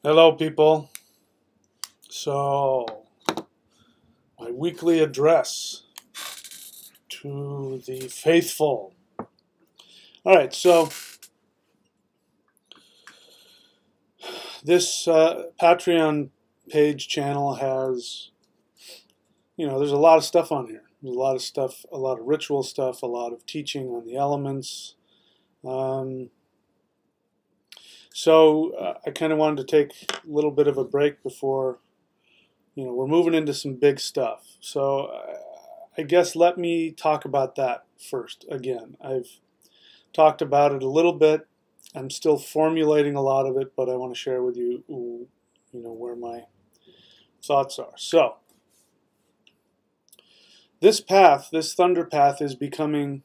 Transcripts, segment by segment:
Hello, people. So, my weekly address to the faithful. All right, so this Patreon page channel has, there's a lot of stuff on here. There's a lot of stuff, a lot of ritual stuff, a lot of teaching on the elements. Um, I kind of wanted to take a little bit of a break before, we're moving into some big stuff. So, I guess let me talk about that first. Again, I've talked about it a little bit. I'm still formulating a lot of it, but I want to share with you, where my thoughts are. So, this path, this thunder path, is becoming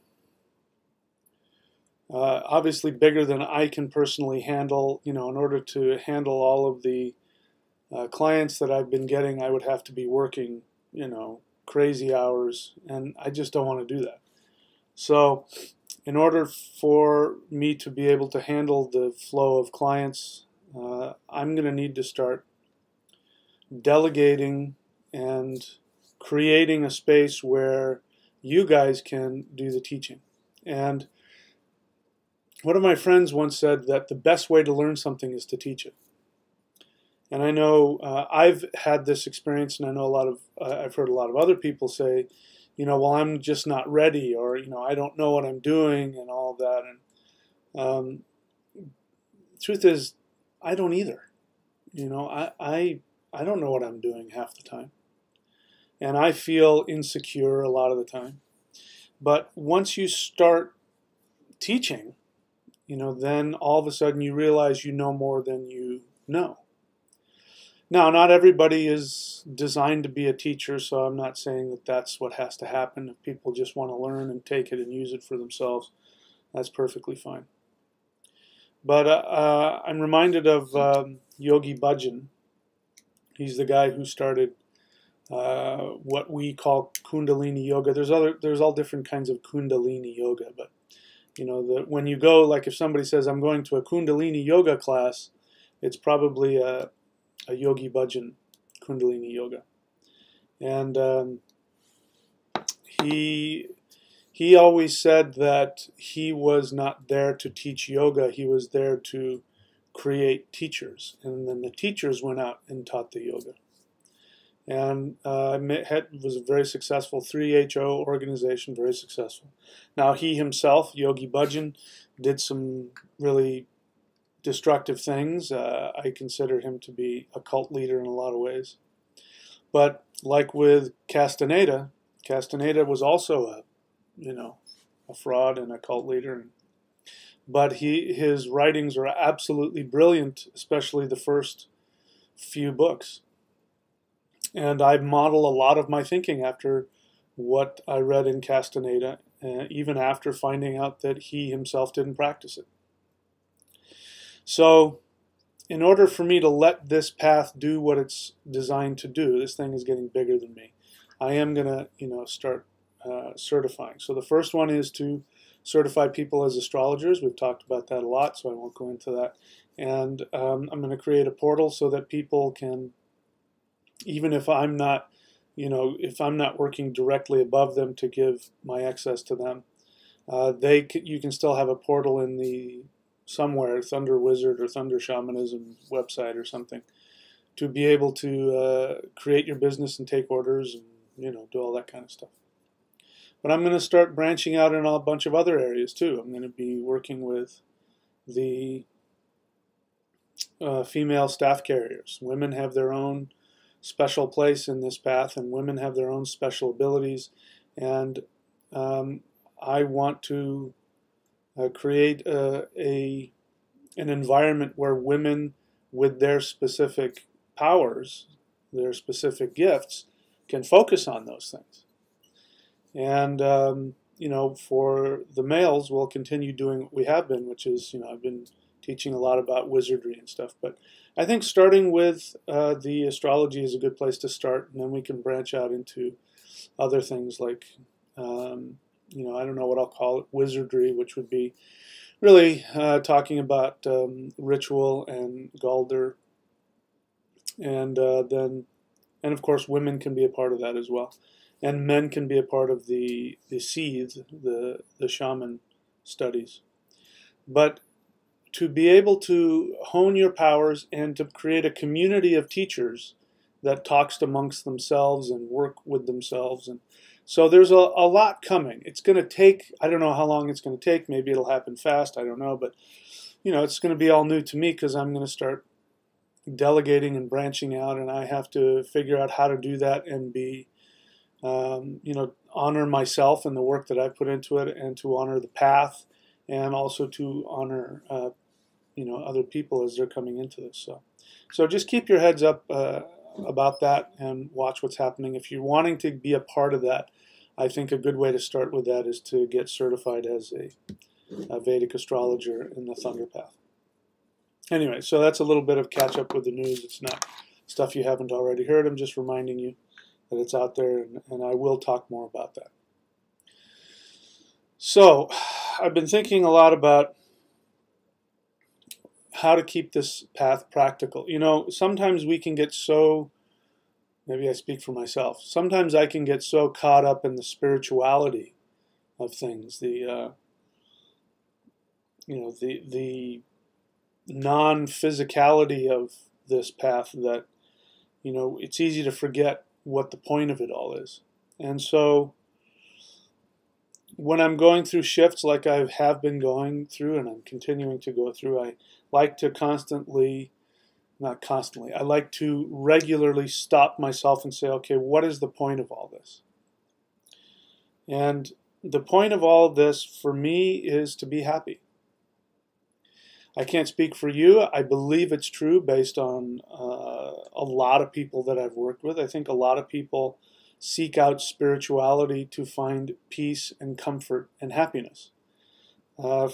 obviously bigger than I can personally handle. In order to handle all of the clients that I've been getting, I would have to be working, crazy hours, and I just don't want to do that. So, in order for me to be able to handle the flow of clients, I'm going to need to start delegating and creating a space where you guys can do the teaching. And one of my friends once said that the best way to learn something is to teach it. And I know I've had this experience, and I know I've heard a lot of other people say, well, I'm just not ready, or I don't know what I'm doing, and all of that. And truth is, I don't either. I don't know what I'm doing half the time, and I feel insecure a lot of the time. But once you start teaching, then all of a sudden you realize you know more than you know. Now, not everybody is designed to be a teacher, so I'm not saying that that's what has to happen. If people just want to learn and take it and use it for themselves, that's perfectly fine. But I'm reminded of Yogi Bhajan. He's the guy who started what we call Kundalini yoga. There's all different kinds of Kundalini yoga, but when you go, like if somebody says I'm going to a Kundalini yoga class, it's probably a Yogi Bhajan Kundalini yoga, and he always said that he was not there to teach yoga; he was there to create teachers, and then the teachers went out and taught the yoga. And was a very successful 3HO organization, very successful. Now he himself, Yogi Bhajan, did some really destructive things. I consider him to be a cult leader in a lot of ways. But like with Castaneda, Castaneda was also a fraud and a cult leader. But his writings are absolutely brilliant, especially the first few books. And I model a lot of my thinking after what I read in Castaneda, even after finding out that he himself didn't practice it. So, in order for me to let this path do what it's designed to do, this thing is getting bigger than me. I am going to, start certifying. So the first one is to certify people as astrologers. We've talked about that a lot, so I won't go into that. And I'm going to create a portal so that people can, even if I'm not, if I'm not working directly above them to give my access to them, you can still have a portal in the somewhere, Thunder Wizard or Thunder Shamanism website or something, to be able to create your business and take orders and do all that kind of stuff. But I'm going to start branching out in a bunch of other areas too. I'm going to be working with the female staff carriers. Women have their own special place in this path, and women have their own special abilities. And I want to create an environment where women with their specific powers, their specific gifts, can focus on those things. And for the males, we'll continue doing what we have been, which is I've been teaching a lot about wizardry and stuff. But I think starting with the astrology is a good place to start, and then we can branch out into other things like I don't know what I'll call it, wizardry, which would be really talking about ritual and Galder and and of course women can be a part of that as well, and men can be a part of the seeds, the shaman studies. But to be able to hone your powers and to create a community of teachers that talks amongst themselves and work with themselves. And so there's a lot coming. It's going to take, I don't know how long it's going to take. Maybe it'll happen fast. I don't know. But, it's going to be all new to me because I'm going to start delegating and branching out, and I have to figure out how to do that and be, honor myself and the work that I put into it, and to honor the path, and also to honor, other people as they're coming into this. So just keep your heads up about that and watch what's happening. If you're wanting to be a part of that, I think a good way to start with that is to get certified as a Vedic astrologer in the Thunder Path. Anyway, so that's a little bit of catch up with the news. It's not stuff you haven't already heard. I'm just reminding you that it's out there, and I will talk more about that. So I've been thinking a lot about how to keep this path practical. Sometimes we can get so, maybe I speak for myself, sometimes I can get so caught up in the spirituality of things, the non-physicality of this path, that, it's easy to forget what the point of it all is. And so when I'm going through shifts like I have been going through and I'm continuing to go through, I like to I like to regularly stop myself and say, okay, what is the point of all this? And the point of all of this for me is to be happy. I can't speak for you. I believe it's true based on a lot of people that I've worked with. I think a lot of people seek out spirituality to find peace and comfort and happiness.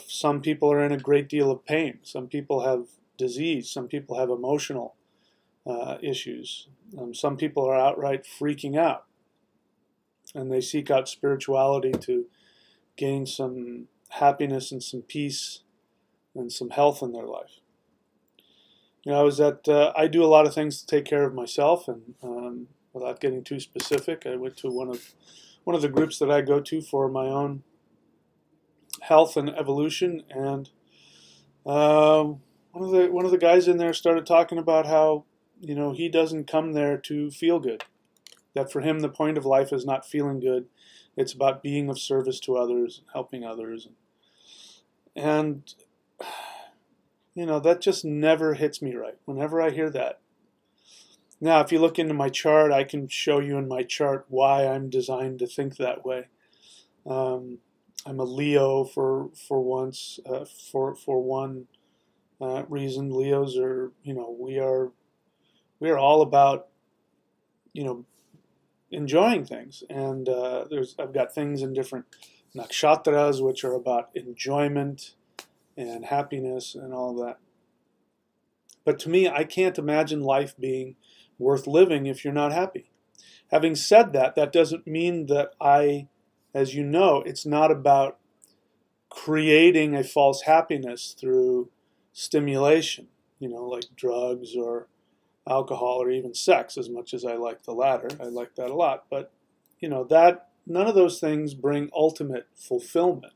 Some people are in a great deal of pain. Some people have disease. Some people have emotional issues. Some people are outright freaking out, and they seek out spirituality to gain some happiness and some peace and some health in their life. I do a lot of things to take care of myself, and without getting too specific, I went to one of the groups that I go to for my own health and evolution, and one of the guys in there started talking about how he doesn't come there to feel good. That for him the point of life is not feeling good; it's about being of service to others, helping others, and that just never hits me right. Whenever I hear that. Now, if you look into my chart, I can show you in my chart why I'm designed to think that way. I'm a Leo for once, for one reason. Leos are, we are all about, enjoying things. And I've got things in different nakshatras which are about enjoyment and happiness and all of that. But to me, I can't imagine life being worth living if you're not happy. Having said that, that doesn't mean that as you know, it's not about creating a false happiness through stimulation, like drugs or alcohol or even sex, as much as I like the latter. I like that a lot. But, that none of those things bring ultimate fulfillment.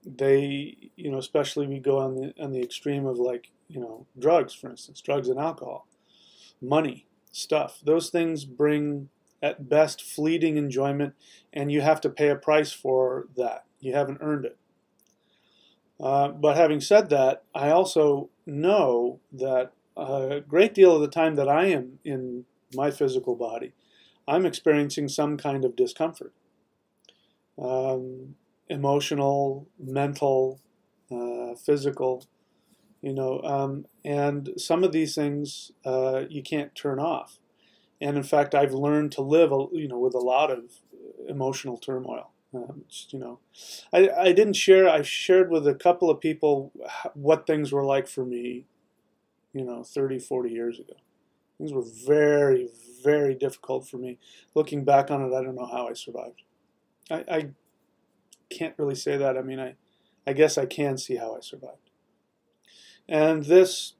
They, especially we go on the extreme of drugs, for instance, drugs and alcohol, money, stuff. Those things bring at best fleeting enjoyment, and you have to pay a price for that. You haven't earned it. But having said that, I also know that a great deal of the time that I am in my physical body, I'm experiencing some kind of discomfort. Emotional, mental, physical, and some of these things you can't turn off. And in fact, I've learned to live, with a lot of emotional turmoil. I didn't share. I shared with a couple of people what things were like for me, 30, 40 years ago. Things were very, very difficult for me. Looking back on it, I don't know how I survived. I can't really say that. I mean, I guess I can see how I survived. And this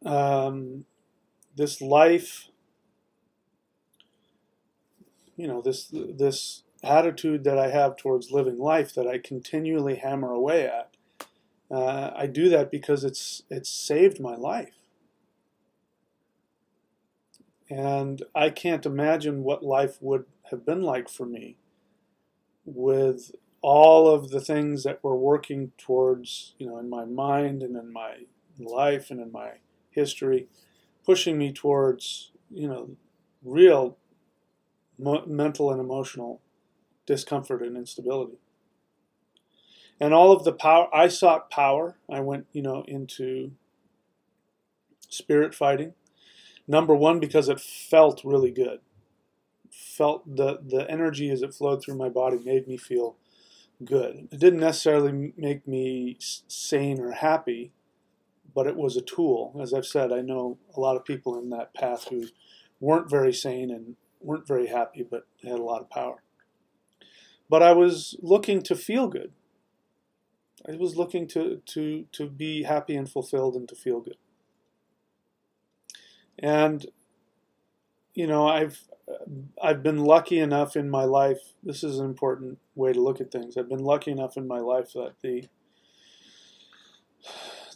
this life, this attitude that I have towards living life that I continually hammer away at. I do that because it's saved my life. And I can't imagine what life would have been like for me with all of the things that were working towards, in my mind and in my life and in my history, pushing me towards, real mental and emotional discomfort and instability. And all of the power, I sought power. I went, into spirit fighting. Number one, because it felt really good. Felt the energy as it flowed through my body made me feel good. It didn't necessarily make me sane or happy, but it was a tool. As I've said, I know a lot of people in that path who weren't very sane and weren't very happy, but had a lot of power. But I was looking to feel good. I was looking to be happy and fulfilled and to feel good. And, I've been lucky enough in my life. This is an important way to look at things. I've been lucky enough in my life that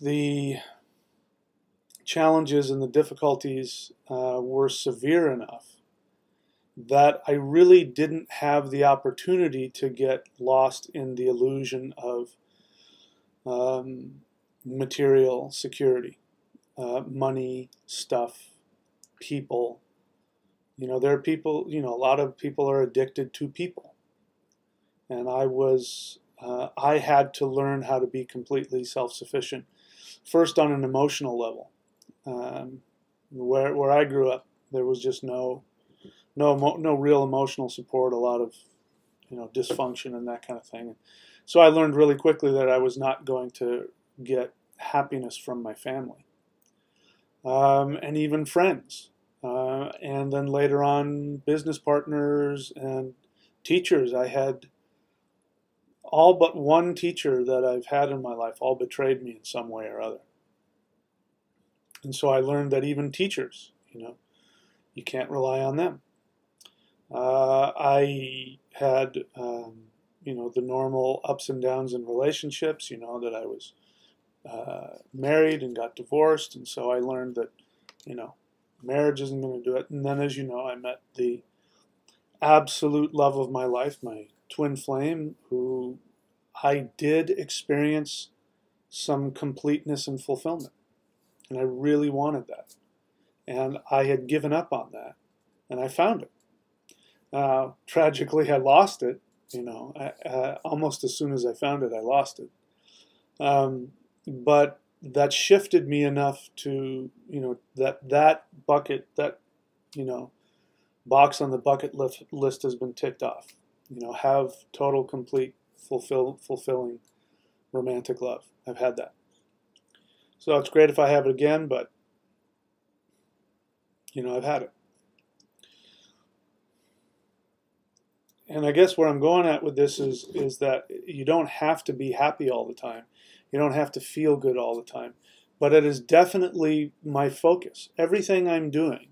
the challenges and the difficulties were severe enough that I really didn't have the opportunity to get lost in the illusion of material security, money, stuff, people. There are people, a lot of people are addicted to people. And I had to learn how to be completely self-sufficient. First on an emotional level. Where I grew up, there was just no real emotional support, a lot of, dysfunction and that kind of thing. So I learned really quickly that I was not going to get happiness from my family. And even friends. And then later on, business partners and teachers. I had all but one teacher that I've had in my life all betrayed me in some way or other. And so I learned that even teachers, you can't rely on them. I had, the normal ups and downs in relationships, that I was married and got divorced. And so I learned that, marriage isn't going to do it. And then, as you know, I met the absolute love of my life, my twin flame, who I did experience some completeness and fulfillment. And I really wanted that. And I had given up on that. And I found it. Tragically, I lost it. Almost as soon as I found it, I lost it. But that shifted me enough to, that bucket, that, box on the bucket list has been ticked off. Have total, complete, fulfilling romantic love. I've had that. So it's great if I have it again, but, I've had it. And I guess where I'm going at with this is that you don't have to be happy all the time. You don't have to feel good all the time. But it is definitely my focus. Everything I'm doing,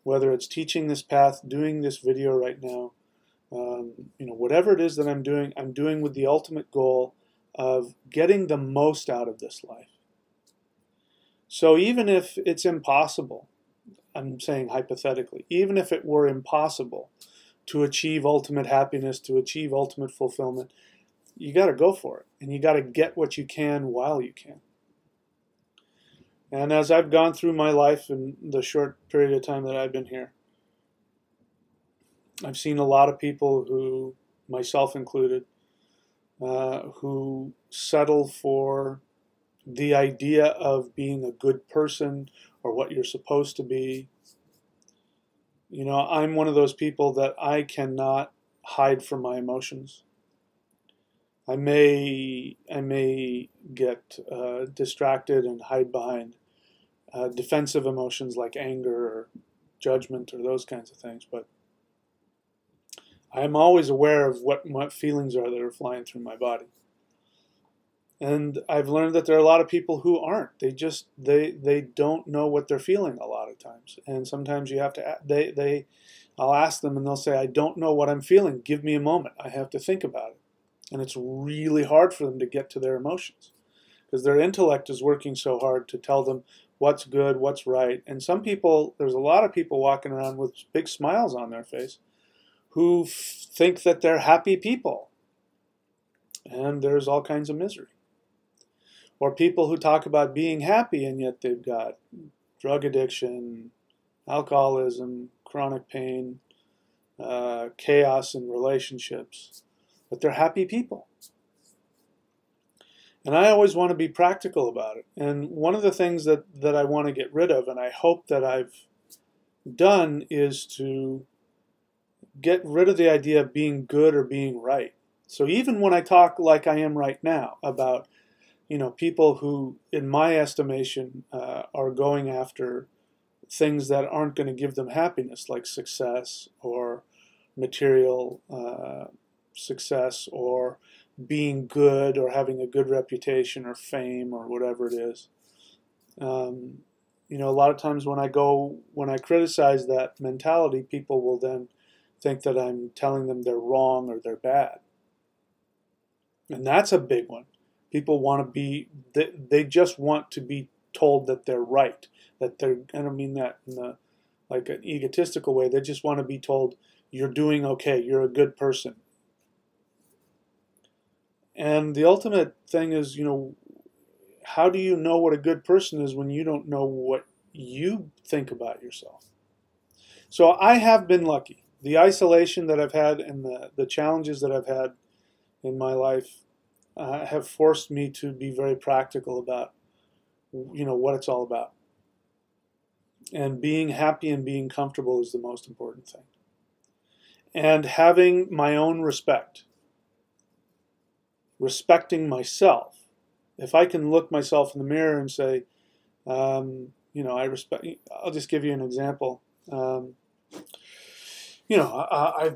whether it's teaching this path, doing this video right now, whatever it is that I'm doing with the ultimate goal of getting the most out of this life. So even if it's impossible, I'm saying hypothetically, even if it were impossible to achieve ultimate happiness, to achieve ultimate fulfillment, you got to go for it. And you got to get what you can while you can. And as I've gone through my life in the short period of time that I've been here, I've seen a lot of people who, myself included, who settle for the idea of being a good person or what you're supposed to be. I'm one of those people that I cannot hide from my emotions. I may get distracted and hide behind defensive emotions like anger or judgment or those kinds of things, but I'm always aware of what feelings are that are flying through my body. And I've learned that there are a lot of people who aren't. They don't know what they're feeling a lot of times. And sometimes you have to I'll ask them and they'll say, I don't know what I'm feeling. Give me a moment. I have to think about it. And it's really hard for them to get to their emotions because their intellect is working so hard to tell them what's good, what's right. And some people, there's a lot of people walking around with big smiles on their face who think that they're happy people. And there's all kinds of misery. Or people who talk about being happy and yet they've got drug addiction, alcoholism, chronic pain, chaos in relationships. But they're happy people. And I always want to be practical about it. And one of the things that I want to get rid of, and I hope that I've done, is to get rid of the idea of being good or being right. So even when I talk like I am right now about, people who, in my estimation, are going after things that aren't going to give them happiness, like success or material success or being good or having a good reputation or fame or whatever it is. A lot of times when I criticize that mentality, people will then think that I'm telling them they're wrong or they're bad. And that's a big one. People want to be, they just want to be told that they're right. That they're, I don't mean that in like an egotistical way. They just want to be told, you're doing okay, you're a good person. And the ultimate thing is, how do you know what a good person is when you don't know what you think about yourself? So I have been lucky. The isolation that I've had and the challenges that I've had in my life have forced me to be very practical about, what it's all about. And being happy and being comfortable is the most important thing. And having my own respecting myself. If I can look myself in the mirror and say, I respect, I'll just give you an example. I've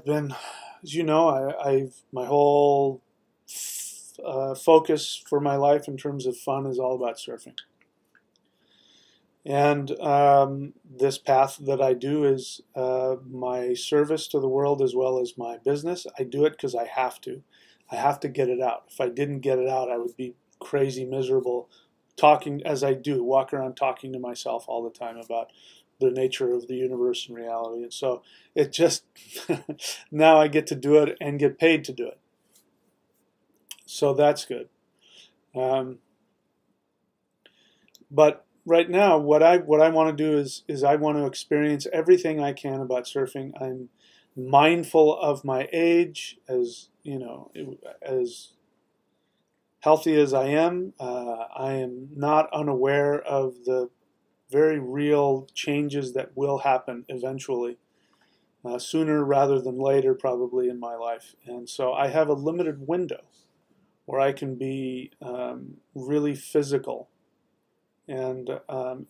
been, as you know, I've my whole focus for my life in terms of fun is all about surfing. And this path that I do is my service to the world as well as my business. I do it because I have to. I have to get it out. If I didn't get it out, I would be crazy miserable talking as I do, walk around talking to myself all the time about the nature of the universe and reality. And so it just, now I get to do it and get paid to do it. So that's good. But right now, what I want to do is I want to experience everything I can about surfing. I'm mindful of my age, as healthy as I am not unaware of the very real changes that will happen eventually, sooner rather than later probably in my life. And so I have a limited window where I can be really physical and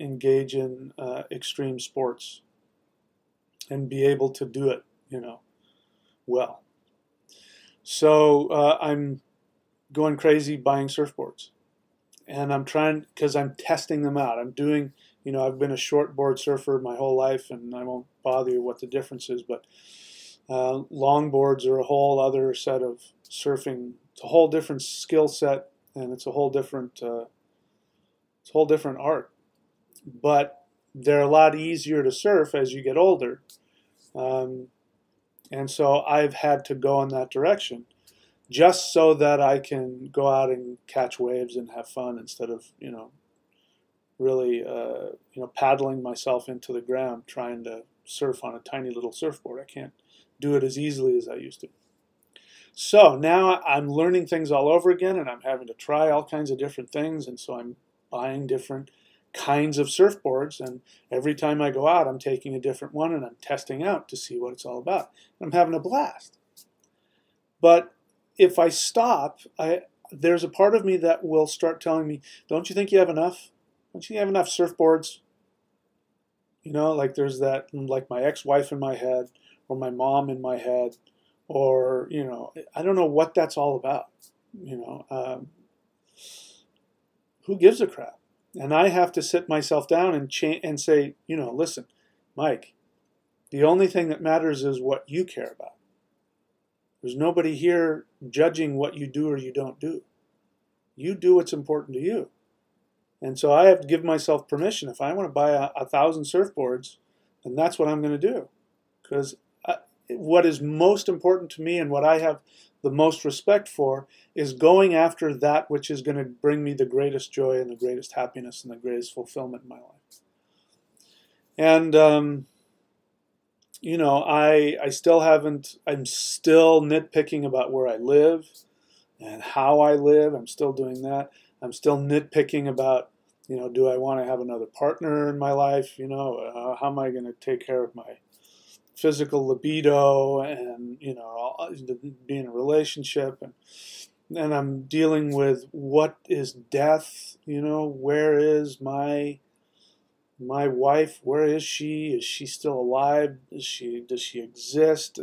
engage in extreme sports and be able to do it, well. So I'm going crazy buying surfboards, and I'm trying, because I'm testing them out. I'm doing, I've been a shortboard surfer my whole life, and I won't bother you what the difference is, but longboards are a whole other set of surfing. It's a whole different skill set, and it's a whole different art. But they're a lot easier to surf as you get older. And so I've had to go in that direction just so that I can go out and catch waves and have fun instead of, really, paddling myself into the ground trying to surf on a tiny little surfboard. I can't do it as easily as I used to. So now I'm learning things all over again, and I'm having to try all kinds of different things, and so I'm buying different kinds of surfboards, and every time I go out I'm taking a different one and I'm testing out to see what it's all about. I'm having a blast. But if I stop, there's a part of me that will start telling me, don't you think you have enough? Don't you have enough surfboards? Like there's that, like my ex-wife in my head, or my mom in my head, or, I don't know what that's all about, who gives a crap? And I have to sit myself down and say, listen, Mike, the only thing that matters is what you care about. There's nobody here judging what you do or you don't do. You do what's important to you. And so I have to give myself permission. If I want to buy 1,000 surfboards, then that's what I'm going to do. Because what is most important to me and what I have the most respect for is going after that which is going to bring me the greatest joy and the greatest happiness and the greatest fulfillment in my life. And, I still haven't, I'm still nitpicking about where I live and how I live. I'm still doing that. I'm still nitpicking about, do I want to have another partner in my life? How am I going to take care of my physical libido and, be in a relationship? And I'm dealing with what is death? Where is my wife? Where is she? Is she still alive? Does she exist?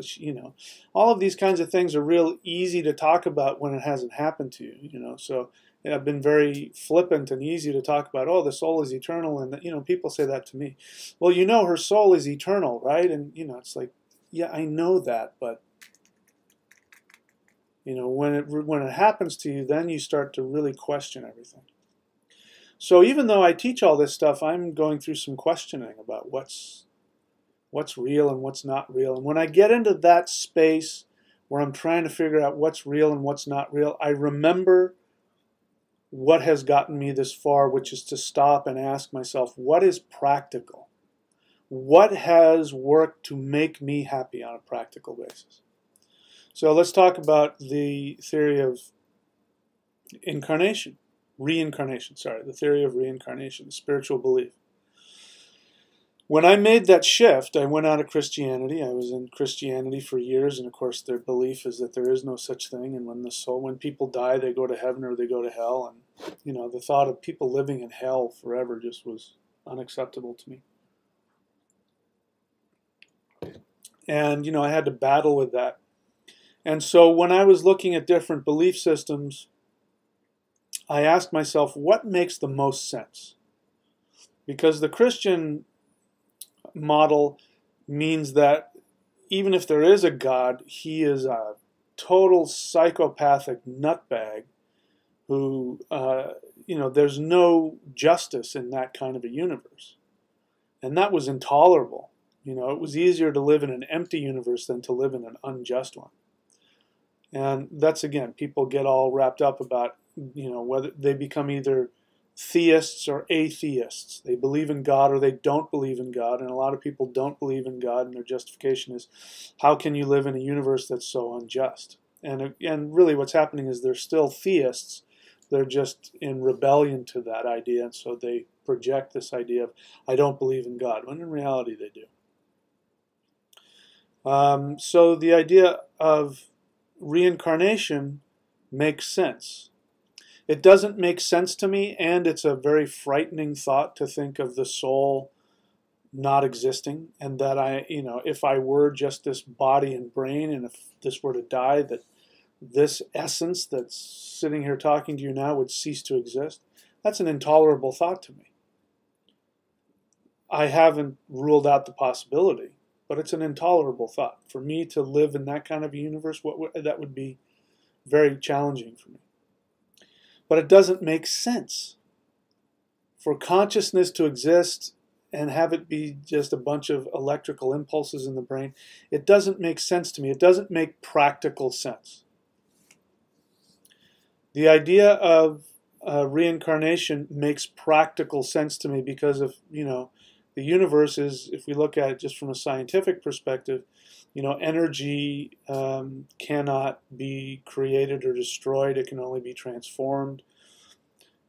All of these kinds of things are real easy to talk about when it hasn't happened to you. So I've been very flippant and easy to talk about. Oh, the soul is eternal, and people say that to me. Well, her soul is eternal, right? And it's like, yeah, I know that, but when it happens to you, then you start to really question everything. So even though I teach all this stuff, I'm going through some questioning about what's real and what's not real. And when I get into that space where I'm trying to figure out what's real and what's not real, I remember what has gotten me this far, which is to stop and ask myself, what is practical? What has worked to make me happy on a practical basis? So let's talk about the theory of reincarnation, the theory of reincarnation, spiritual belief. When I made that shift, I went out of Christianity. I was in Christianity for years, and of course their belief is that there is no such thing, and when people die, they go to heaven or they go to hell, and the thought of people living in hell forever just was unacceptable to me. And I had to battle with that. And so when I was looking at different belief systems, I asked myself, what makes the most sense? Because the Christian model means that even if there is a God, he is a total psychopathic nutbag who, there's no justice in that kind of a universe. And that was intolerable. It was easier to live in an empty universe than to live in an unjust one. And that's, again, people get all wrapped up about, whether they become either theists or atheists. They believe in God or they don't believe in God. And a lot of people don't believe in God, and their justification is, how can you live in a universe that's so unjust? And really what's happening is they're still theists. They're just in rebellion to that idea, and so they project this idea of, I don't believe in God, when in reality they do. So the idea of reincarnation makes sense. It doesn't make sense to me, and it's a very frightening thought to think of the soul not existing, and that if I were just this body and brain, and if this were to die, that this essence that's sitting here talking to you now would cease to exist. That's an intolerable thought to me. I haven't ruled out the possibility, but it's an intolerable thought. For me to live in that kind of a universe, that would be very challenging for me. But it doesn't make sense for consciousness to exist and have it be just a bunch of electrical impulses in the brain. It doesn't make sense to me. It doesn't make practical sense. The idea of reincarnation makes practical sense to me because of, the universe is, if we look at it just from a scientific perspective, energy cannot be created or destroyed. It can only be transformed.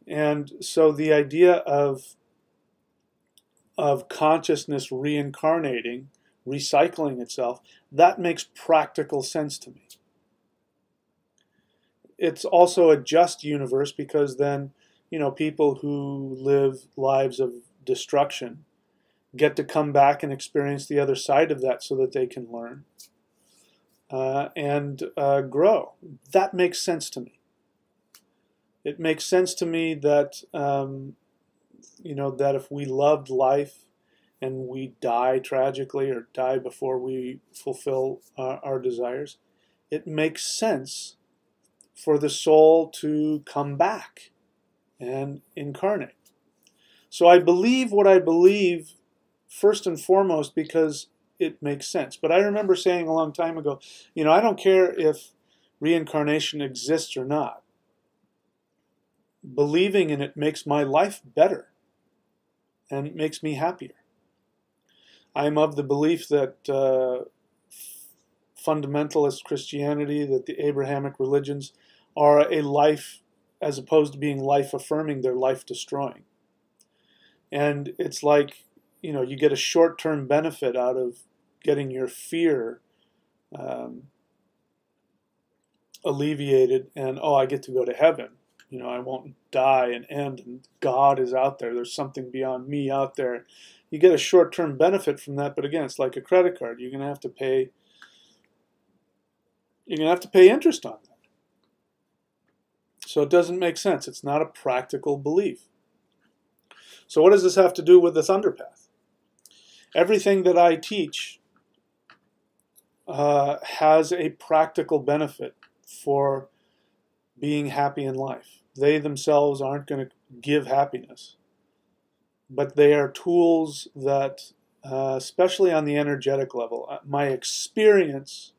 And so the idea of consciousness reincarnating, recycling itself, that makes practical sense to me. It's also a just universe because then, people who live lives of destruction get to come back and experience the other side of that so that they can learn and grow. That makes sense to me. It makes sense to me that that if we loved life and we die tragically or die before we fulfill our desires, it makes sense for the soul to come back and incarnate. So I believe what I believe first and foremost because it makes sense. But I remember saying a long time ago, I don't care if reincarnation exists or not. Believing in it makes my life better and it makes me happier. I'm of the belief that fundamentalist Christianity, that the Abrahamic religions are a life, as opposed to being life affirming, they're life destroying. And it's like, you get a short-term benefit out of getting your fear alleviated, and I get to go to heaven. I won't die and end, and God is out there. There's something beyond me out there. You get a short-term benefit from that, but again, it's like a credit card. You're going to have to pay. You're going to have to pay interest on that. So it doesn't make sense. It's not a practical belief. So what does this have to do with the Thunder Path? Everything that I teach has a practical benefit for being happy in life. They themselves aren't going to give happiness, but they are tools that, especially on the energetic level, my experience,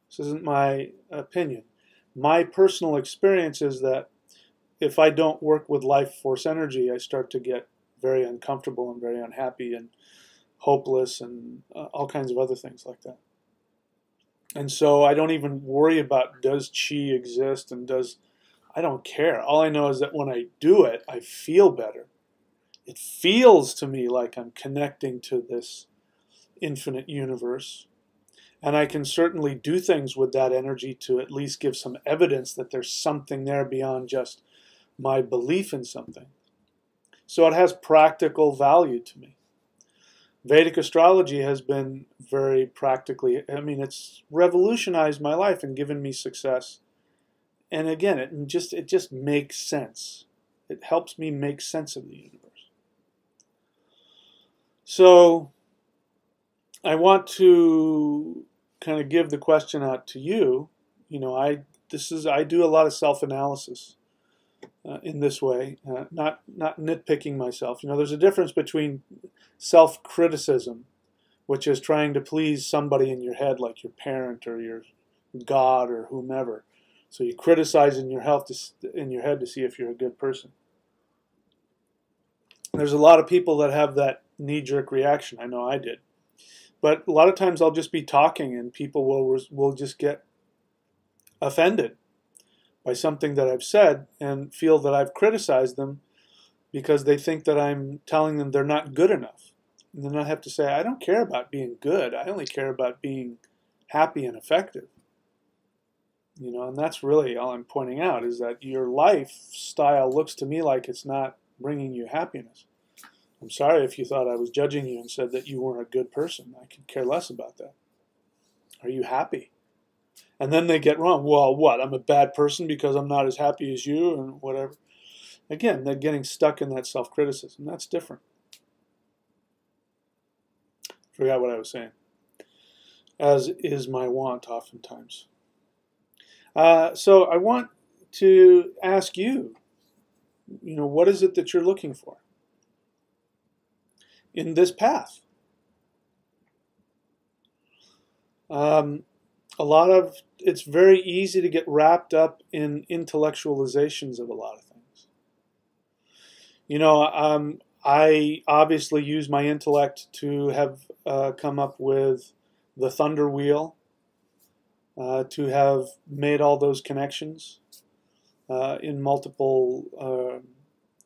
this isn't my opinion, my personal experience is that if I don't work with life force energy, I start to get very uncomfortable and very unhappy and hopeless and all kinds of other things like that. And so I don't even worry about does chi exist and I don't care. All I know is that when I do it, I feel better. It feels to me like I'm connecting to this infinite universe. And I can certainly do things with that energy to at least give some evidence that there's something there beyond just my belief in something. So it has practical value to me. Vedic astrology has been very practically, it's revolutionized my life and given me success. And again, it just makes sense. It helps me make sense of the universe. So I want to kind of give the question out to you. I do a lot of self-analysis in this way, not nitpicking myself. There's a difference between self-criticism, which is trying to please somebody in your head, like your parent or your God or whomever. So you criticize in your head to see if you're a good person. There's a lot of people that have that knee-jerk reaction. I know I did. But a lot of times I'll just be talking and people will just get offended by something that I've said and feel that I've criticized them because they think that I'm telling them they're not good enough. And then I have to say, I don't care about being good. I only care about being happy and effective. And that's really all I'm pointing out, is that your lifestyle looks to me like it's not bringing you happiness. I'm sorry if you thought I was judging you and said that you weren't a good person. I could care less about that. Are you happy? And then they get wrong. Well, what? I'm a bad person because I'm not as happy as you and whatever. Again, they're getting stuck in that self-criticism. That's different. Forgot what I was saying. As is my wont oftentimes. So I want to ask you, what is it that you're looking for in this path? It's very easy to get wrapped up in intellectualizations of a lot of things. I obviously use my intellect to have come up with the Thunder Wheel, to have made all those connections in multiple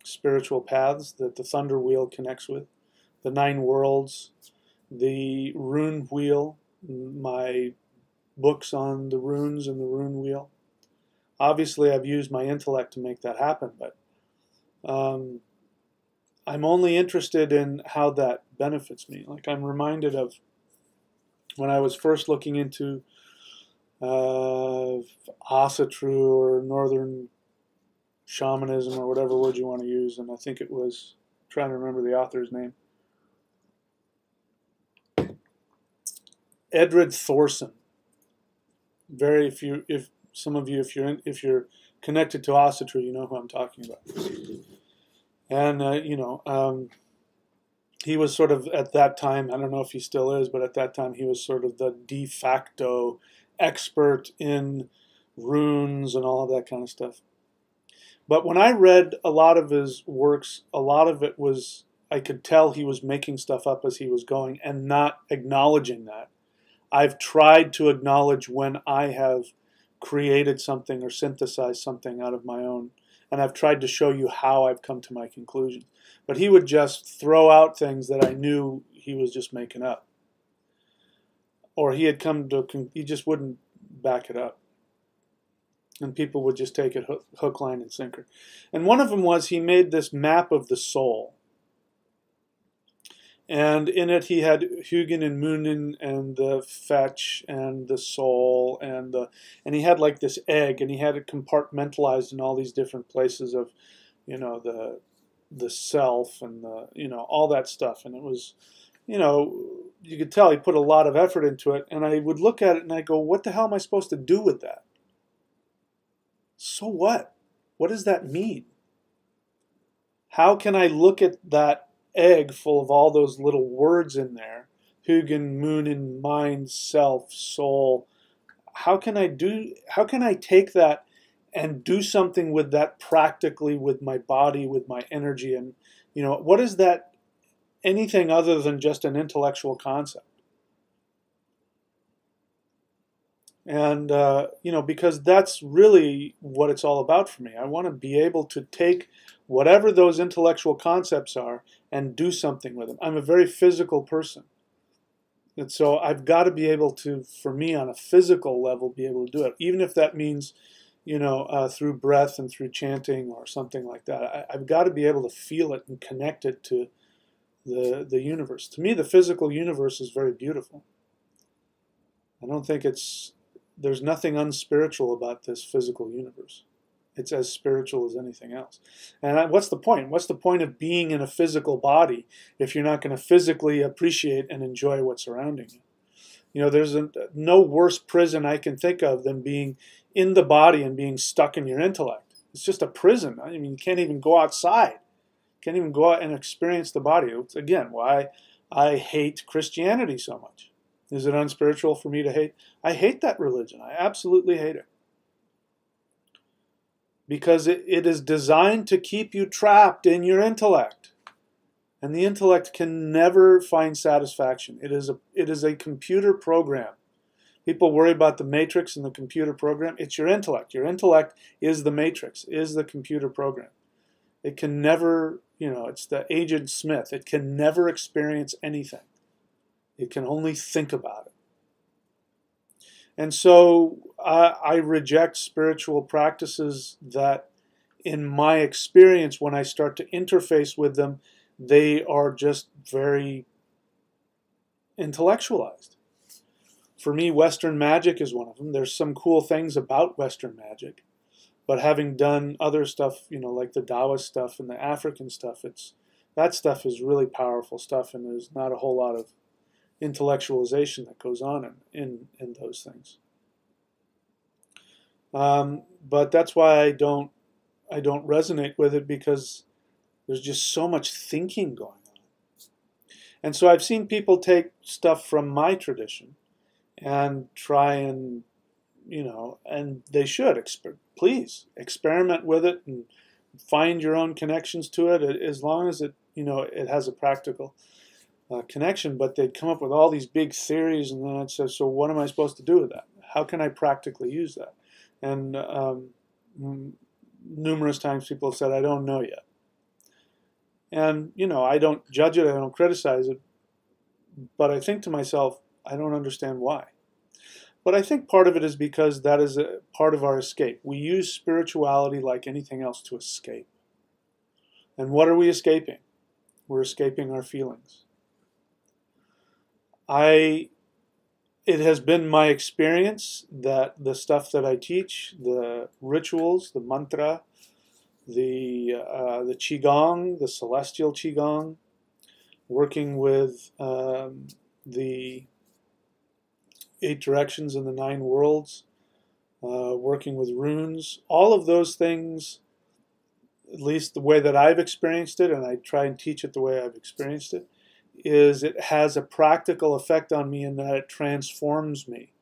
spiritual paths that the Thunder Wheel connects with, the 9 worlds, the Rune Wheel, my books on the runes and the Rune Wheel. Obviously, I've used my intellect to make that happen, but I'm only interested in how that benefits me. Like, I'm reminded of when I was first looking into Asatru or Northern shamanism or whatever word you want to use, and I think it was, I'm trying to remember the author's name, Edred Thorson. If some of you, if you're connected to Asatru, you know who I'm talking about. And he was sort of at that time, I don't know if he still is, but at that time he was sort of the de facto expert in runes and all of that kind of stuff. But when I read a lot of his works, a lot of it was, I could tell he was making stuff up as he was going and not acknowledging that. I've tried to acknowledge when I have created something or synthesized something out of my own, and I've tried to show you how I've come to my conclusions. But he would just throw out things that I knew he was just making up. Or he just wouldn't back it up. And people would just take it hook, line, and sinker. And one of them was he made this map of the soul. And in it he had Hugin and Munin and the fetch and the soul and he had like this egg, and he had it compartmentalized in all these different places of, the self and all that stuff. And it was, you could tell he put a lot of effort into it. And I would look at it and I go, what the hell am I supposed to do with that? So what? What does that mean? How can I look at that egg full of all those little words in there, Hugin, Munin, mind, self, soul? How can I take that and do something with that practically, with my body, with my energy? And what is that anything other than just an intellectual concept? And because that's really what it's all about for me. I want to be able to take whatever those intellectual concepts are and do something with them. I'm a very physical person. And so I've got to be able to, for me on a physical level, be able to do it. Even if that means, through breath and through chanting or something like that. I've got to be able to feel it and connect it to the universe. To me, the physical universe is very beautiful. I don't think there's nothing unspiritual about this physical universe. It's as spiritual as anything else. And what's the point? What's the point of being in a physical body if you're not going to physically appreciate and enjoy what's surrounding you? There's no worse prison I can think of than being in the body and being stuck in your intellect. It's just a prison. I mean, you can't even go outside. You can't even go out and experience the body. It's, again, why I hate Christianity so much. Is it unspiritual for me to hate? I hate that religion. I absolutely hate it. Because it is designed to keep you trapped in your intellect. And the intellect can never find satisfaction. It is a computer program. People worry about the matrix and the computer program. It's your intellect. Your intellect is the matrix, is the computer program. It can never, it's the Agent Smith. It can never experience anything. It can only think about it. And so I reject spiritual practices that, in my experience, when I start to interface with them, they are just very intellectualized. For me, Western magic is one of them. There's some cool things about Western magic. But having done other stuff, like the Taoist stuff and the African stuff, that stuff is really powerful stuff, and there's not a whole lot of intellectualization that goes on in those things. But that's why I don't resonate with it, because there's just so much thinking going on. And so I've seen people take stuff from my tradition and try and, and they should, please experiment with it and find your own connections to it, as long as it, it has a practical connection. But they'd come up with all these big theories, and then I'd say, so what am I supposed to do with that? How can I practically use that? And numerous times people have said, I don't know yet. And, I don't judge it, I don't criticize it, but I think to myself, I don't understand why. But I think part of it is because that is a part of our escape. We use spirituality like anything else to escape. And what are we escaping? We're escaping our feelings. It has been my experience that the stuff that I teach, the rituals, the mantra, the Qigong, the celestial Qigong, working with the 8 directions and the 9 worlds, working with runes. All of those things, at least the way that I've experienced it, and I try and teach it the way I've experienced it, is it has a practical effect on me in that it transforms me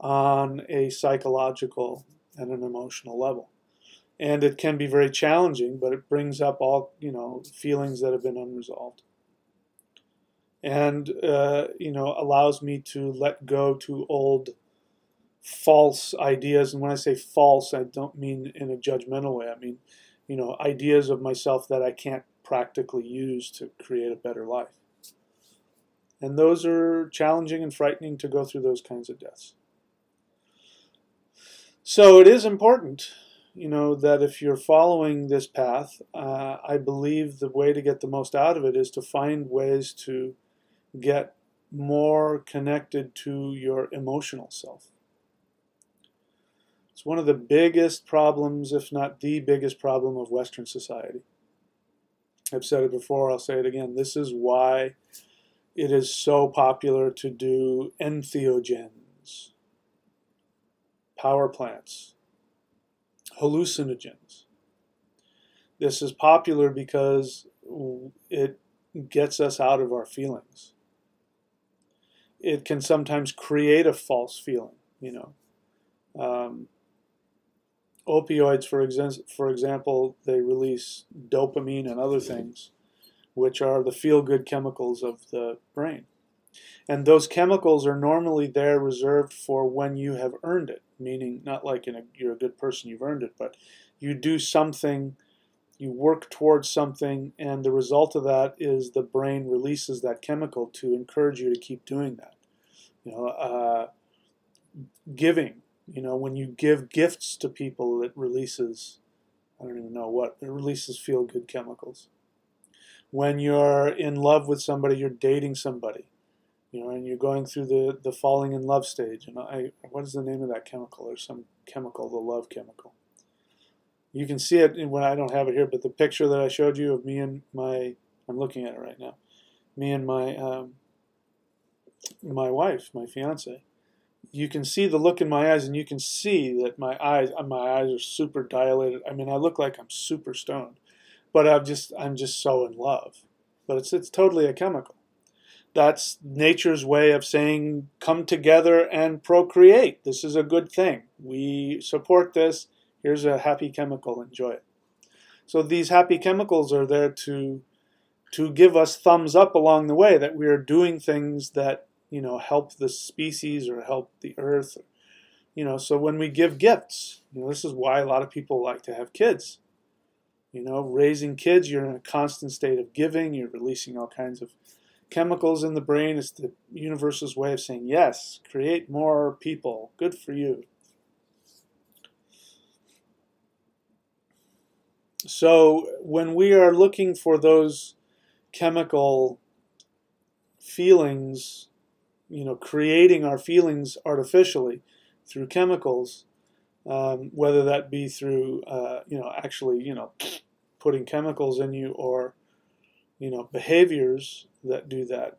on a psychological and an emotional level. And it can be very challenging, but it brings up all, feelings that have been unresolved. And, allows me to let go to old false ideas. And when I say false, I don't mean in a judgmental way. I mean, ideas of myself that I can't practically use to create a better life. And those are challenging and frightening to go through those kinds of deaths. So it is important, that if you're following this path, I believe the way to get the most out of it is to find ways to get more connected to your emotional self. It's one of the biggest problems, if not the biggest problem of Western society. I've said it before, I'll say it again. This is why it is so popular to do entheogens, power plants, hallucinogens. This is popular because it gets us out of our feelings. It can sometimes create a false feeling, opioids, for example, they release dopamine and other things, which are the feel-good chemicals of the brain. And those chemicals are normally there reserved for when you have earned it, meaning not like you're a good person, you've earned it, but you do something, you work towards something, and the result of that is the brain releases that chemical to encourage you to keep doing that. Giving, when you give gifts to people, it releases, I don't even know what, it releases feel-good chemicals. When you're in love with somebody, you're dating somebody, and you're going through the falling in love stage. And what is the name of that chemical? There's some chemical, the love chemical. You can see it when I don't have it here, but the picture that I showed you of me and I'm looking at it right now, me and my wife, my fiance. You can see the look in my eyes, and you can see that my eyes are super dilated. I mean, I look like I'm super stoned, but I'm just so in love. But it's totally a chemical. That's nature's way of saying, come together and procreate. This is a good thing. We support this. Here's a happy chemical. Enjoy it. So these happy chemicals are there to give us thumbs up along the way that we are doing things that help the species or help the earth. So when we give gifts, this is why a lot of people like to have kids. Raising kids, you're in a constant state of giving. You're releasing all kinds of chemicals in the brain. It's the universe's way of saying, yes, create more people. Good for you. So when we are looking for those chemical feelings, creating our feelings artificially through chemicals, whether that be through, actually, putting chemicals in you, or, behaviors that do that.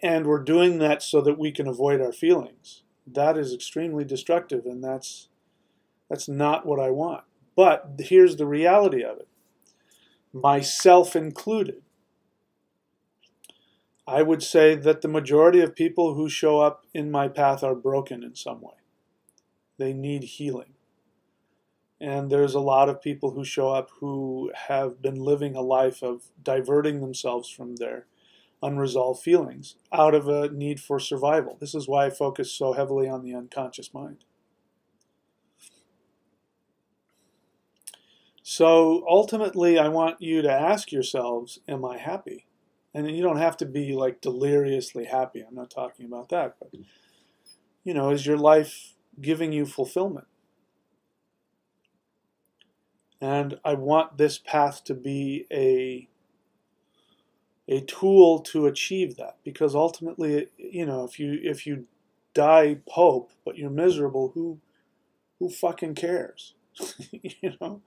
And we're doing that so that we can avoid our feelings. That is extremely destructive, and that's not what I want. But here's the reality of it, myself included. I would say that the majority of people who show up in my path are broken in some way. They need healing. And there's a lot of people who show up who have been living a life of diverting themselves from their unresolved feelings out of a need for survival. This is why I focus so heavily on the unconscious mind. So ultimately, I want you to ask yourselves, am I happy? And you don't have to be like deliriously happy. I'm not talking about that. But, is your life giving you fulfillment? And I want this path to be a tool to achieve that. Because ultimately, if you die Pope, but you're miserable, who fucking cares? You know,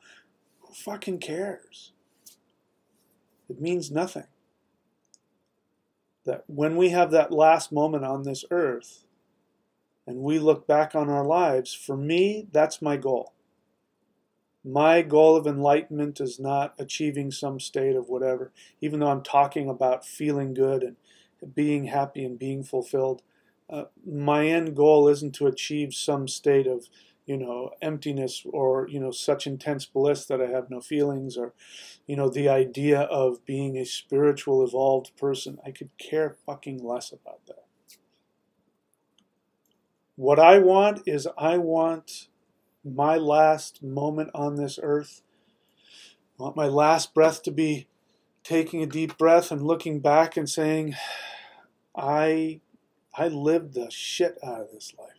who fucking cares? It means nothing. That when we have that last moment on this earth and we look back on our lives, for me, that's my goal. My goal of enlightenment is not achieving some state of whatever, even though I'm talking about feeling good and being happy and being fulfilled. My end goal isn't to achieve some state of, emptiness or, such intense bliss that I have no feelings, or, the idea of being a spiritual evolved person. I could care fucking less about that. What I want is I want my last moment on this earth. I want my last breath to be taking a deep breath and looking back and saying, I lived the shit out of this life.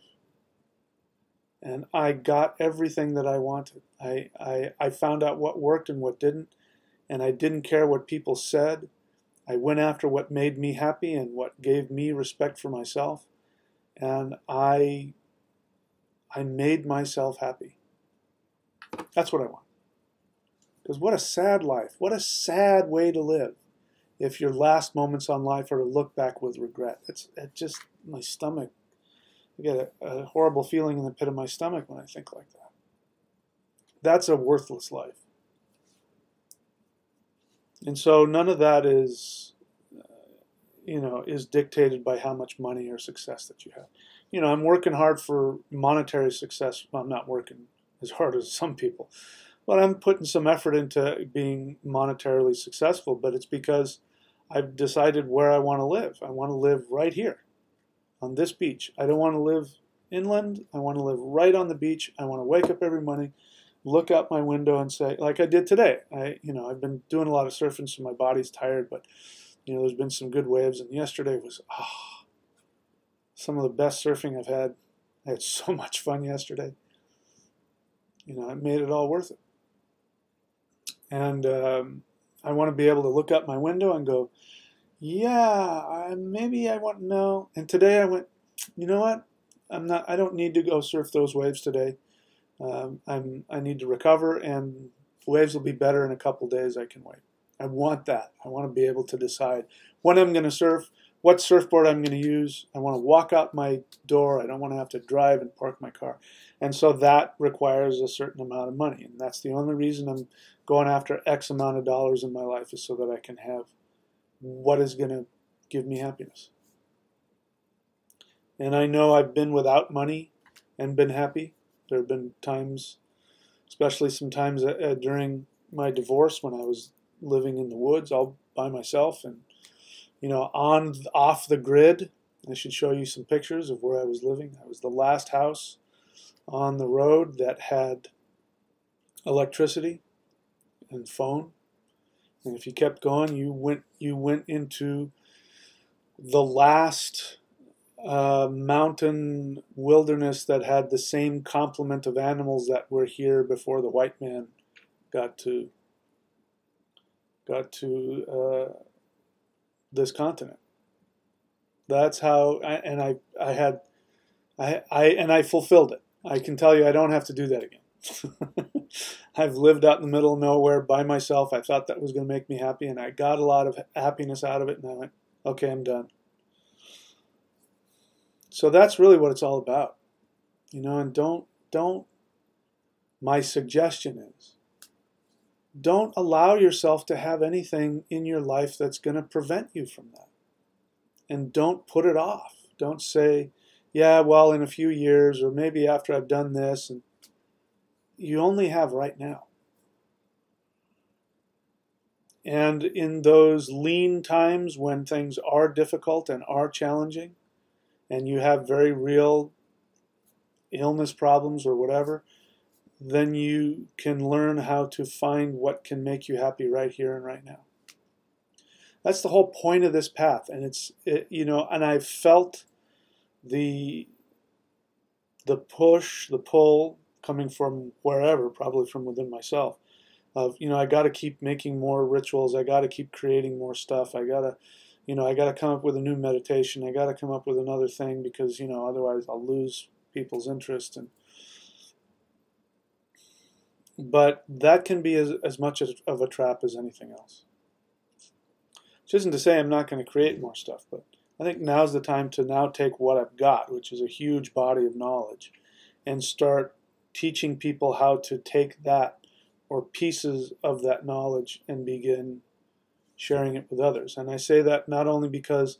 And I got everything that I wanted. I found out what worked and what didn't. And I didn't care what people said. I went after what made me happy and what gave me respect for myself. And I made myself happy. That's what I want. Because what a sad life. What a sad way to live if your last moments on life are to look back with regret. It just, my stomach, I get a horrible feeling in the pit of my stomach when I think like that. That's a worthless life. And so none of that is, is dictated by how much money or success that you have. I'm working hard for monetary success. Well, I'm not working as hard as some people, but I'm putting some effort into being monetarily successful. But it's because I've decided where I want to live. I want to live right here on this beach. I don't want to live inland. I want to live right on the beach. I want to wake up every morning, look out my window and say, like I did today. I've been doing a lot of surfing, so my body's tired, but there's been some good waves. And yesterday was some of the best surfing I've had. I had so much fun yesterday. It made it all worth it. And I want to be able to look out my window and go, yeah, maybe I want to know. And today I went, you know what? I don't need to go surf those waves today. I need to recover, and waves will be better in a couple days. I can wait. I want that. I want to be able to decide when I'm going to surf, what surfboard I'm going to use. I want to walk out my door. I don't want to have to drive and park my car. And so that requires a certain amount of money. And that's the only reason I'm going after X amount of dollars in my life, is so that I can have what is going to give me happiness. And I know I've been without money and been happy. There have been times, especially sometimes during my divorce, when I was living in the woods all by myself and, off the grid. I should show you some pictures of where I was living. I was the last house on the road that had electricity and phone. And if you kept going, you went into the last mountain wilderness that had the same complement of animals that were here before the white man got to this continent. That's how, I fulfilled it. I can tell you, I don't have to do that again. I've lived out in the middle of nowhere by myself. I thought that was going to make me happy, and I got a lot of happiness out of it, and I went, okay, I'm done. So that's really what it's all about. And don't, my suggestion is, don't allow yourself to have anything in your life that's going to prevent you from that. And don't put it off. Don't say, yeah, well, in a few years, or maybe after I've done this. And you only have right now. And in those lean times when things are difficult and are challenging, and you have very real illness problems or whatever, then you can learn how to find what can make you happy right here and right now. That's the whole point of this path. And and I've felt the push, the pull coming from wherever, probably from within myself, of, I got to keep making more rituals. I got to keep creating more stuff. I got to come up with a new meditation. I got to come up with another thing, because, otherwise I'll lose people's interest. And But that can be as much of a trap as anything else. Which isn't to say I'm not going to create more stuff, but I think now's the time to now take what I've got, which is a huge body of knowledge, and start teaching people how to take that or pieces of that knowledge and begin sharing it with others. And I say that not only because,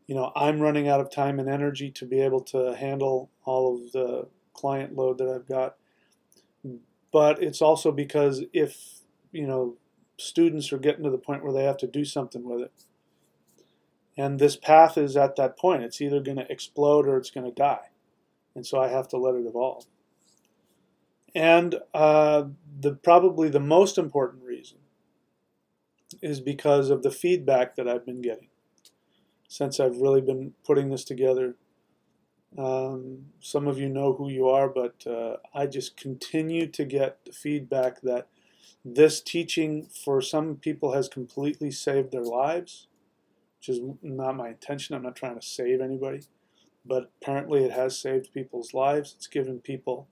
you know, I'm running out of time and energy to be able to handle all of the client load that I've got, but it's also because if, you know, students are getting to the point where they have to do something with it, and this path is at that point, it's either going to explode or it's going to die, and so I have to let it evolve. And probably the most important reason is because of the feedback that I've been getting since I've really been putting this together. Some of you know who you are, but I just continue to get the feedback that this teaching for some people has completely saved their lives, which is not my intention. I'm not trying to save anybody, but apparently it has saved people's lives. It's given people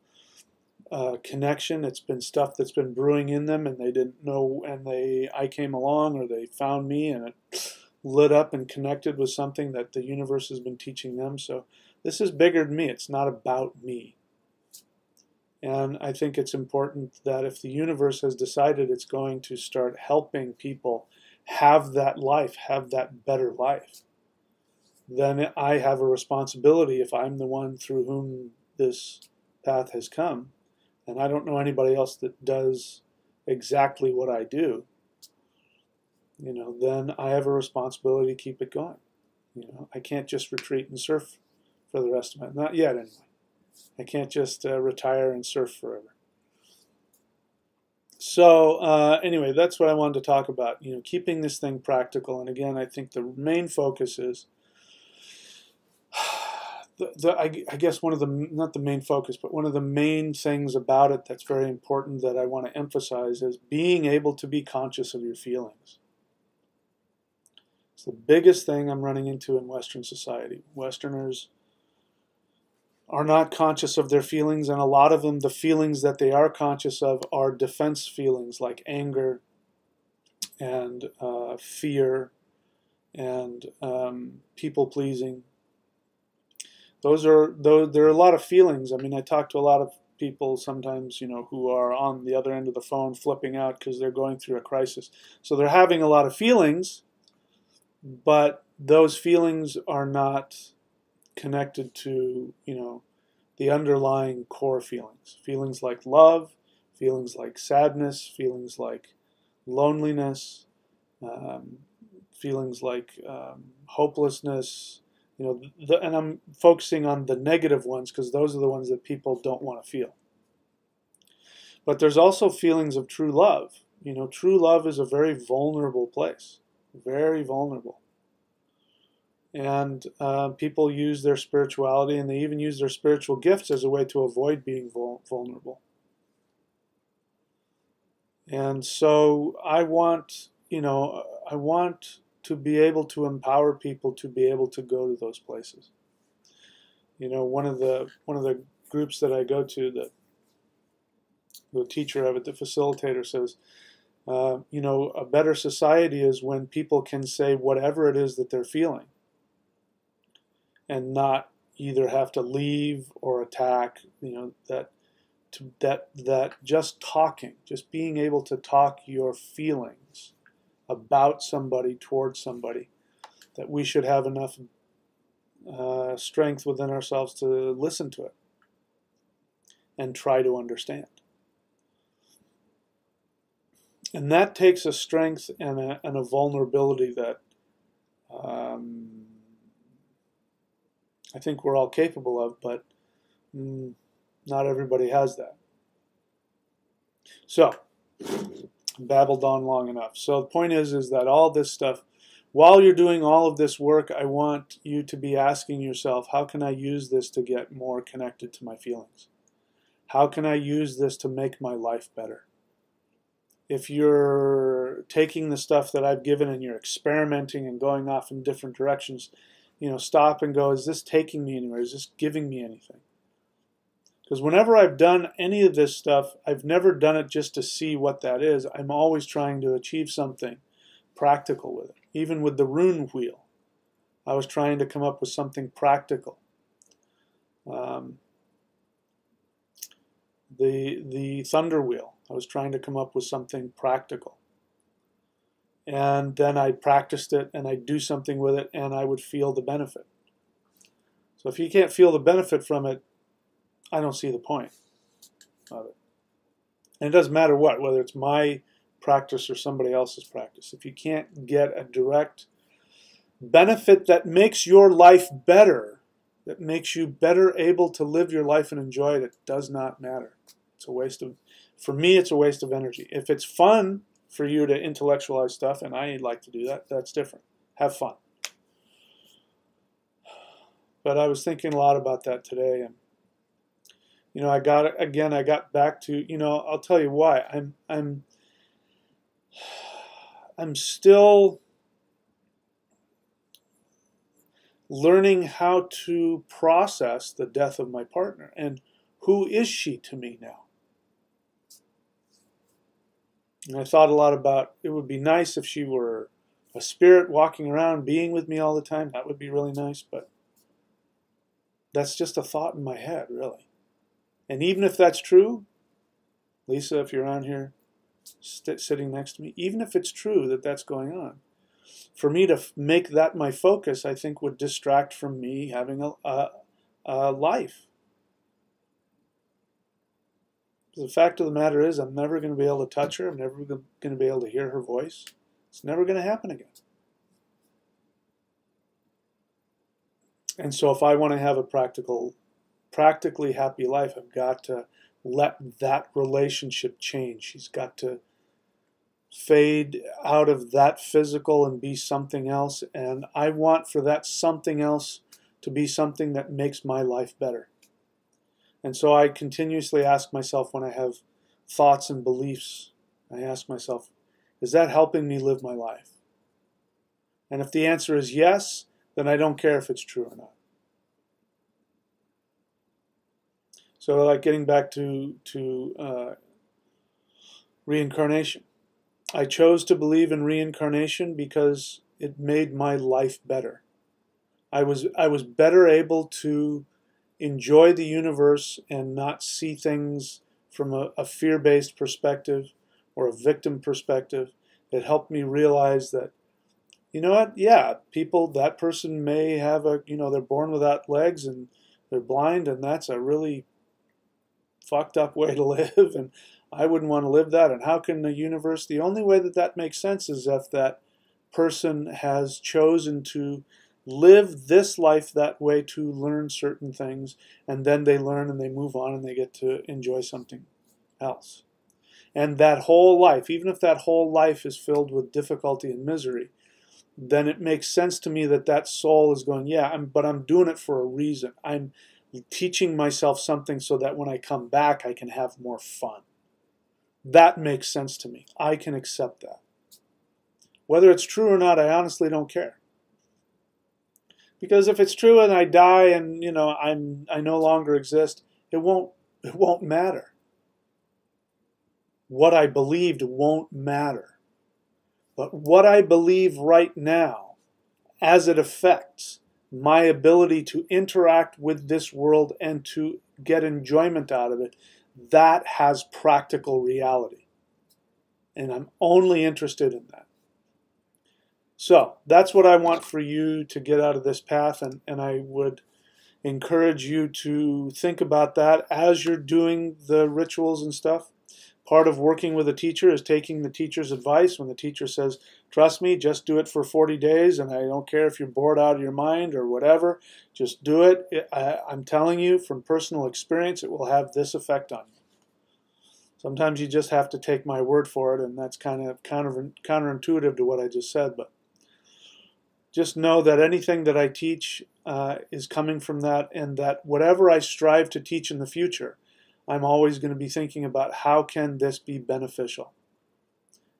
connection. It's been stuff that's been brewing in them and they didn't know, and I came along, or they found me and it lit up and connected with something that the universe has been teaching them. So this is bigger than me. It's not about me. And I think it's important that if the universe has decided it's going to start helping people have that life, have that better life, then I have a responsibility, if I'm the one through whom this path has come, and I don't know anybody else that does exactly what I do, you know, then I have a responsibility to keep it going. You know, I can't just retreat and surf for the rest of my, not yet anyway. I can't just retire and surf forever. So anyway, that's what I wanted to talk about. You know, keeping this thing practical. And again, I think the main focus is I guess one of the, not the main focus, but one of the main things about it that's very important that I want to emphasize is being able to be conscious of your feelings. It's the biggest thing I'm running into in Western society. Westerners are not conscious of their feelings, and a lot of them, the feelings that they are conscious of are defense feelings like anger and fear and people-pleasing. There are a lot of feelings. I mean, I talk to a lot of people sometimes, you know, who are on the other end of the phone flipping out because they're going through a crisis. So they're having a lot of feelings, but those feelings are not connected to, you know, the underlying core feelings. Feelings like love, feelings like sadness, feelings like loneliness, feelings like hopelessness. You know, and I'm focusing on the negative ones because those are the ones that people don't want to feel. But there's also feelings of true love. You know, true love is a very vulnerable place, very vulnerable. And people use their spirituality, and they even use their spiritual gifts as a way to avoid being vulnerable. And so I want, you know, I want to be able to empower people to be able to go to those places. You know, one of the groups that I go to, the teacher of it, the facilitator says, you know, a better society is when people can say whatever it is that they're feeling, and not either have to leave or attack. You know, that just talking, just being able to talk your feelings about somebody, towards somebody, that we should have enough strength within ourselves to listen to it and try to understand. And that takes a strength and a vulnerability that I think we're all capable of, but not everybody has that. So, babbled on long enough. So the point is that all this stuff, while you're doing all of this work, I want you to be asking yourself, how can I use this to get more connected to my feelings? How can I use this to make my life better? If you're taking the stuff that I've given and you're experimenting and going off in different directions, you know, stop and go, is this taking me anywhere? Is this giving me anything? Because whenever I've done any of this stuff, I've never done it just to see what that is. I'm always trying to achieve something practical with it. Even with the rune wheel, I was trying to come up with something practical. The thunder wheel, I was trying to come up with something practical. And then I practiced it and I'd do something with it and I would feel the benefit. So if you can't feel the benefit from it, I don't see the point of it. And it doesn't matter what, whether it's my practice or somebody else's practice. If you can't get a direct benefit that makes your life better, that makes you better able to live your life and enjoy it, it does not matter. It's a waste of, for me, it's a waste of energy. If it's fun for you to intellectualize stuff, and I like to do that, that's different. Have fun. But I was thinking a lot about that today, and you know, I got back to, you know, I'll tell you why. I'm still learning how to process the death of my partner, and who is she to me now? And I thought a lot about, it would be nice if she were a spirit walking around being with me all the time. That would be really nice, but that's just a thought in my head, really. And even if that's true, Lisa, if you're on here sitting next to me, even if it's true that that's going on, for me to make that my focus, I think would distract from me having a life. The fact of the matter is, I'm never going to be able to touch her. I'm never going to be able to hear her voice. It's never going to happen again. And so if I want to have a practically happy life, I've got to let that relationship change. She's got to fade out of that physical and be something else. And I want for that something else to be something that makes my life better. And so I continuously ask myself when I have thoughts and beliefs, I ask myself, is that helping me live my life? And if the answer is yes, then I don't care if it's true or not. So like getting back to reincarnation. I chose to believe in reincarnation because it made my life better. I was better able to enjoy the universe and not see things from a fear-based perspective or a victim perspective. It helped me realize that, you know what, yeah, people, that person may have they're born without legs and they're blind, and that's a really fucked up way to live, and I wouldn't want to live that. And how can the universe, the only way that that makes sense is if that person has chosen to live this life that way to learn certain things, and then they learn and they move on and they get to enjoy something else. And that whole life, even if that whole life is filled with difficulty and misery, then it makes sense to me that that soul is going, yeah, but I'm doing it for a reason. I'm teaching myself something so that when I come back, I can have more fun. That makes sense to me. I can accept that. Whether it's true or not, I honestly don't care. Because if it's true and I die and I no longer exist, it won't matter. What I believed won't matter. But what I believe right now, as it affects my ability to interact with this world and to get enjoyment out of it, that has practical reality. And I'm only interested in that. So that's what I want for you to get out of this path, and I would encourage you to think about that as you're doing the rituals and stuff. Part of working with a teacher is taking the teacher's advice. When the teacher says, trust me, just do it for 40 days, and I don't care if you're bored out of your mind or whatever, just do it. I'm telling you from personal experience, it will have this effect on you. Sometimes you just have to take my word for it, and that's kind of counterintuitive to what I just said, but just know that anything that I teach is coming from that, and that whatever I strive to teach in the future, I'm always going to be thinking about how can this be beneficial.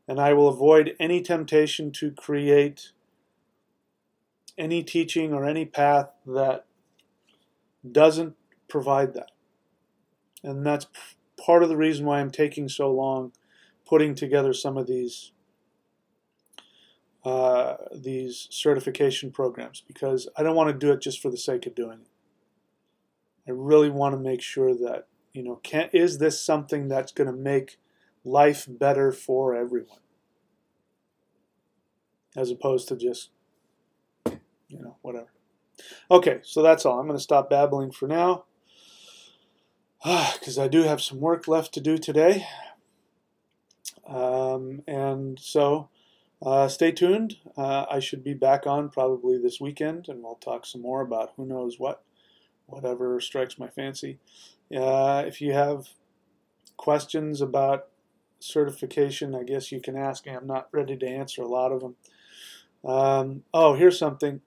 And I will avoid any temptation to create any teaching or any path that doesn't provide that. And that's part of the reason why I'm taking so long putting together some of these certification programs, because I don't want to do it just for the sake of doing it. I really want to make sure that, you know, is this something that's going to make life better for everyone, as opposed to just, you know, whatever. Okay, so that's all. I'm going to stop babbling for now, because I do have some work left to do today. And so stay tuned. I should be back on probably this weekend, and we'll talk some more about who knows what, whatever strikes my fancy. If you have questions about certification, I guess you can ask. I'm not ready to answer a lot of them. Oh, here's something.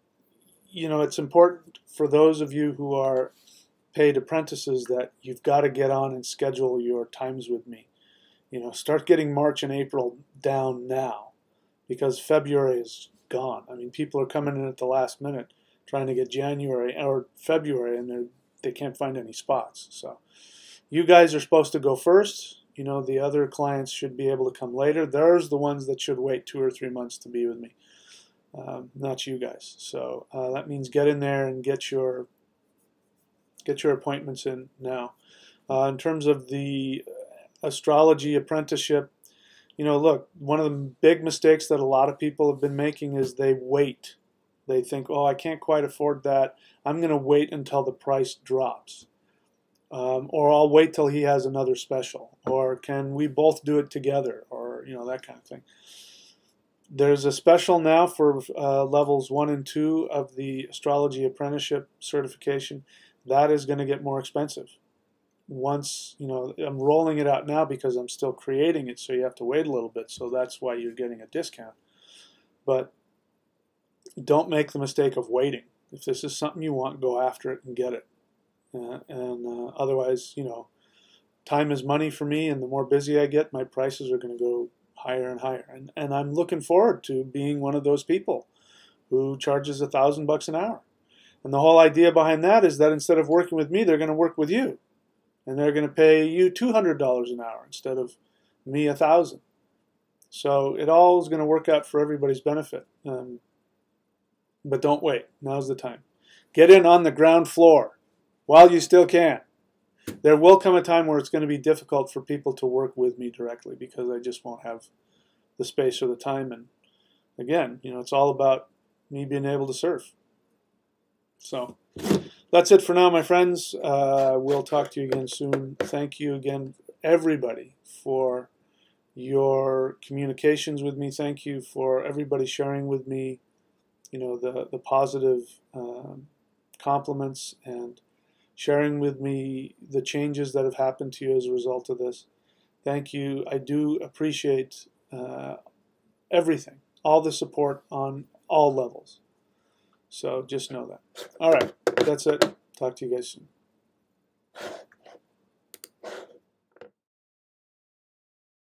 You know, it's important for those of you who are paid apprentices that you've got to get on and schedule your times with me. You know, start getting March and April down now, because February is gone. I mean, people are coming in at the last minute trying to get January or February, and they can't find any spots. So you guys are supposed to go first. You know, the other clients should be able to come later. There's the ones that should wait 2 or 3 months to be with me, not you guys. So that means get in there and get your appointments in now. In terms of the astrology apprenticeship, you know, look, one of the big mistakes that a lot of people have been making is they wait. They think, oh, I can't quite afford that. I'm going to wait until the price drops. Or I'll wait till he has another special. Or can we both do it together? Or, you know, that kind of thing. There's a special now for levels 1 and 2 of the astrology apprenticeship certification. That is going to get more expensive. Once, you know, I'm rolling it out now because I'm still creating it, so you have to wait a little bit. So that's why you're getting a discount. But don't make the mistake of waiting. If this is something you want, go after it and get it. Otherwise, you know, time is money for me, and the more busy I get, my prices are going to go higher and higher. And I'm looking forward to being one of those people who charges $1,000 an hour. And the whole idea behind that is that instead of working with me, they're going to work with you. And they're going to pay you $200 an hour instead of me $1,000. So it all is going to work out for everybody's benefit. But don't wait. Now's the time. Get in on the ground floor while you still can. There will come a time where it's going to be difficult for people to work with me directly, because I just won't have the space or the time. And again, you know, it's all about me being able to serve. So that's it for now, my friends. We'll talk to you again soon. Thank you again, everybody, for your communications with me. Thank you for everybody sharing with me, you know, the positive compliments, and sharing with me the changes that have happened to you as a result of this. Thank you. I do appreciate everything, all the support on all levels. So just know that. All right, that's it. Talk to you guys soon.